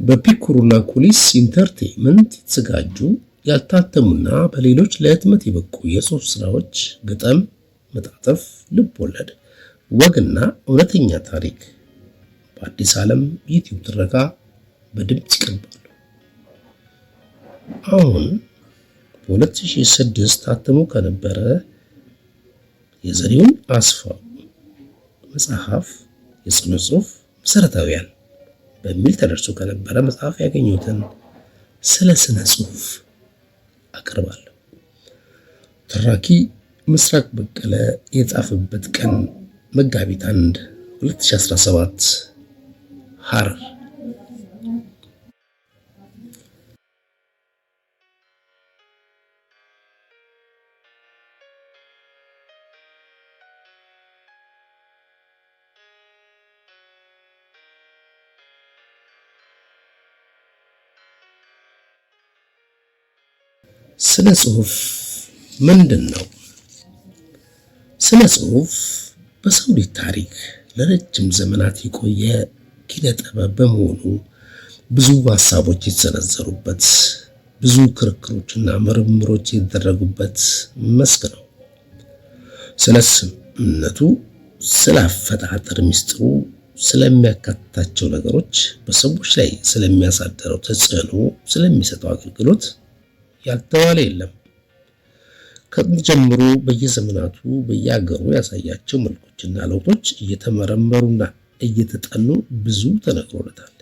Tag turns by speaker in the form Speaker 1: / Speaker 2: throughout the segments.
Speaker 1: በፒኩሩና ኩሊስ ኢንተርቴይንመንት የተዘጋጁ ያልታተሙና በሌሎች ለህትመት የበቁ የጽሑፍ ስራዎች፣ ግጥም፣ መጣጥፍ፣ ልብ ወለድ፣ ወግና እውነተኛ ታሪክ በአዲስ ዓለም ዩቲዩብ ትረካ በድምጽ ይቀርባሉ። አሁን በ2006 ታትሞ ከነበረ የዘሪሁን አስፋው መጽሐፍ የስነ ጽሑፍ መሰረታዊያን በሚል ተደርሶ ከነበረ መጽሐፍ ያገኙትን ስለ ስነ ጽሑፍ አቀርባለሁ። ተራኪ ምስራቅ በቀለ የጻፈበት ቀን መጋቢት 1 2017 ሐረር። ስነ ጽሑፍ ምንድን ነው? ስነ ጽሑፍ በሰው ልጅ ታሪክ ለረጅም ዘመናት የቆየ ኪነ ጥበብ በመሆኑ ብዙ ሀሳቦች የተሰነዘሩበት፣ ብዙ ክርክሮችና ምርምሮች የተደረጉበት መስክ ነው። ስለ ስምነቱ፣ ስለ አፈጣጠር ሚስጥሩ፣ ስለሚያካትታቸው ነገሮች፣ በሰዎች ላይ ስለሚያሳደረው ተጽዕኖ፣ ስለሚሰጠው አገልግሎት ያልተባለ የለም። ከጥንት ጀምሮ በየዘመናቱ በየሀገሩ ያሳያቸው መልኮችና ለውጦች እየተመረመሩና እየተጠኑ ብዙ ተነግሮለታል።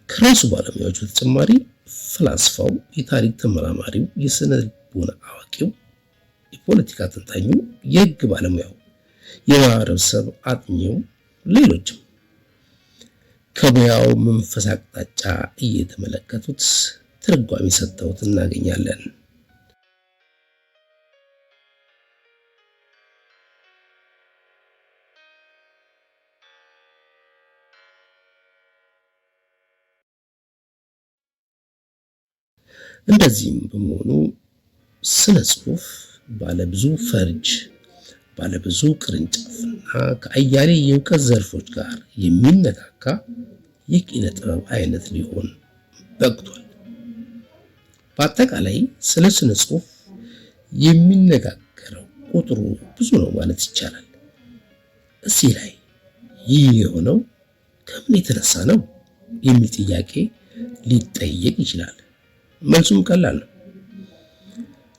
Speaker 1: ከራሱ ባለሙያዎች በተጨማሪ ፈላስፋው፣ የታሪክ ተመራማሪው፣ የስነ ልቦና አዋቂው፣ የፖለቲካ ተንታኙ፣ የህግ ባለሙያው፣ የማህበረሰብ አጥኚው፣ ሌሎችም ከሙያው መንፈስ አቅጣጫ እየተመለከቱት ትርጓሜ ሰጥተውት እናገኛለን። እንደዚህም በመሆኑ ስነ ጽሑፍ ባለብዙ ፈርጅ፣ ባለብዙ ቅርንጫፍና ከአያሌ የእውቀት ዘርፎች ጋር የሚነካካ የኪነ ጥበብ አይነት ሊሆን በቅቷል። በአጠቃላይ ስለ ስነ ጽሑፍ የሚነጋገረው ቁጥሩ ብዙ ነው ማለት ይቻላል። እዚህ ላይ ይህ የሆነው ከምን የተነሳ ነው የሚል ጥያቄ ሊጠየቅ ይችላል። መልሱም ቀላል ነው።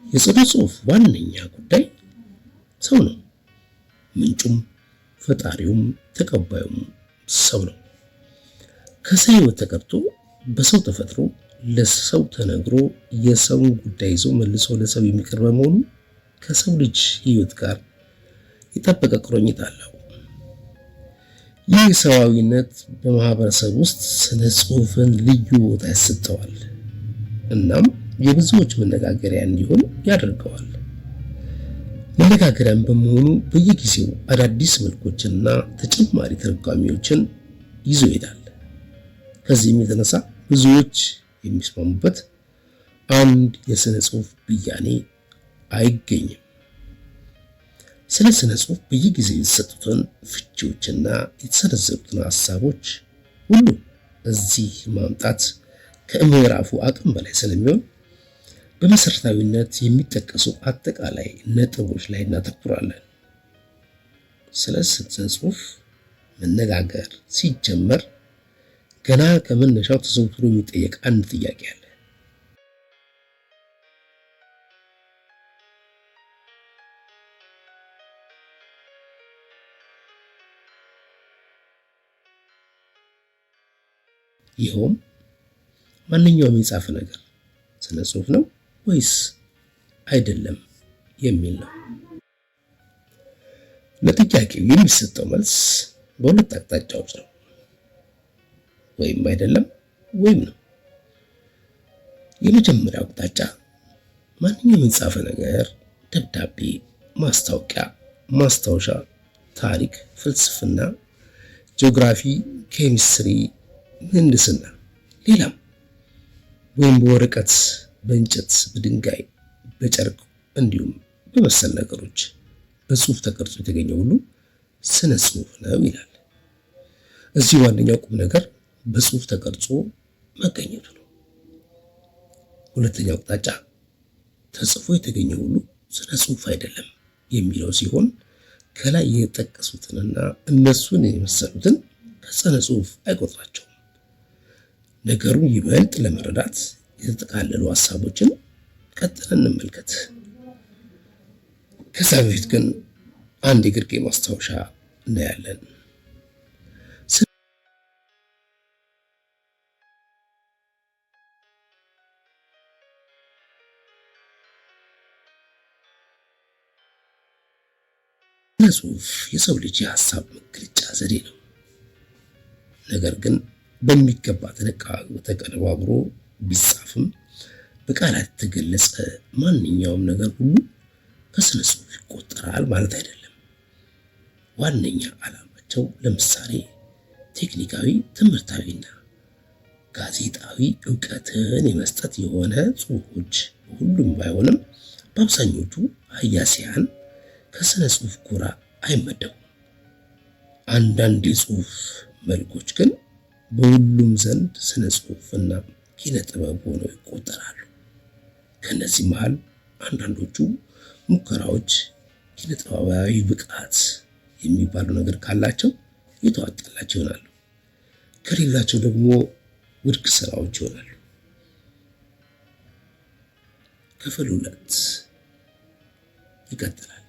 Speaker 1: የስነ ጽሑፍ ዋነኛ ጉዳይ ሰው ነው። ምንጩም ፈጣሪውም ተቀባዩም ሰው ነው። ከሰው ሕይወት ተቀርቶ በሰው ተፈጥሮ ለሰው ተነግሮ የሰውን ጉዳይ ይዞ መልሶ ለሰው የሚቀርብ በመሆኑ ከሰው ልጅ ሕይወት ጋር የጠበቀ ቁርኝት አለው። ይህ ሰዋዊነት በማህበረሰብ ውስጥ ስነ ጽሑፍን ልዩ ቦታ ያሰጠዋል። እናም የብዙዎች መነጋገሪያ እንዲሆን ያደርገዋል። መነጋገሪያም በመሆኑ በየጊዜው አዳዲስ መልኮችንና ተጨማሪ ትርጓሜዎችን ይዞ ይሄዳል። ከዚህም የተነሳ ብዙዎች የሚስማሙበት አንድ የስነ ጽሑፍ ብያኔ አይገኝም። ስለ ስነ ጽሑፍ በየጊዜው የተሰጡትን ፍቺዎችና የተሰነዘሩትን ሀሳቦች ሁሉ እዚህ ማምጣት ከምዕራፉ አቅም በላይ ስለሚሆን በመሰረታዊነት የሚጠቀሱ አጠቃላይ ነጥቦች ላይ እናተኩራለን። ስለ ስነ ጽሑፍ መነጋገር ሲጀመር ገና ከመነሻው ተዘውትሮ የሚጠየቅ አንድ ጥያቄ አለ። ይኸውም ማንኛውም የጻፈ ነገር ስነ ጽሑፍ ነው ወይስ አይደለም የሚል ነው። ለጥያቄው የሚሰጠው መልስ በሁለት አቅጣጫዎች ነው። ወይም አይደለም ወይም ነው። የመጀመሪያው አቅጣጫ ማንኛውም የተጻፈ ነገር ደብዳቤ፣ ማስታወቂያ፣ ማስታወሻ፣ ታሪክ፣ ፍልስፍና፣ ጂኦግራፊ፣ ኬሚስትሪ፣ ምህንድስና፣ ሌላም ወይም በወረቀት፣ በእንጨት፣ በድንጋይ፣ በጨርቅ እንዲሁም በመሰል ነገሮች በጽሑፍ ተቀርጾ የተገኘ ሁሉ ስነ ጽሑፍ ነው ይላል። እዚህ ዋነኛው ቁም ነገር በጽሁፍ ተቀርጾ መገኘቱ ነው። ሁለተኛው አቅጣጫ ተጽፎ የተገኘ ሁሉ ስነ ጽሁፍ አይደለም የሚለው ሲሆን ከላይ የጠቀሱትንና እነሱን የመሰሉትን ከስነ ጽሁፍ አይቆጥራቸውም። ነገሩን ይበልጥ ለመረዳት የተጠቃለሉ ሐሳቦችን ቀጥለን እንመልከት። ከዛ በፊት ግን አንድ የግርጌ ማስታወሻ እናያለን። ስነ ጽሁፍ የሰው ልጅ የሐሳብ መግለጫ ዘዴ ነው። ነገር ግን በሚገባ ተቀነባብሮ ቢጻፍም በቃላት የተገለጸ ማንኛውም ነገር ሁሉ ከስነ ጽሁፍ ይቆጠራል ማለት አይደለም። ዋነኛ ዓላማቸው ለምሳሌ ቴክኒካዊ፣ ትምህርታዊና ጋዜጣዊ ዕውቀትን የመስጠት የሆነ ጽሁፎች ሁሉም ባይሆንም በአብዛኞቹ ሀያሲያን ከስነ ጽሁፍ ጎራ አይመደቡም። አንዳንድ የጽሁፍ መልኮች ግን በሁሉም ዘንድ ስነ ጽሁፍና ኪነ ጥበብ ሆነው ይቆጠራሉ። ከነዚህ መሃል አንዳንዶቹ ሙከራዎች ኪነ ጥበባዊ ብቃት የሚባሉ ነገር ካላቸው የተዋጣላቸው ይሆናሉ። ከሌላቸው ደግሞ ውድቅ ስራዎች ይሆናሉ። ክፍል 2 ይቀጥላል።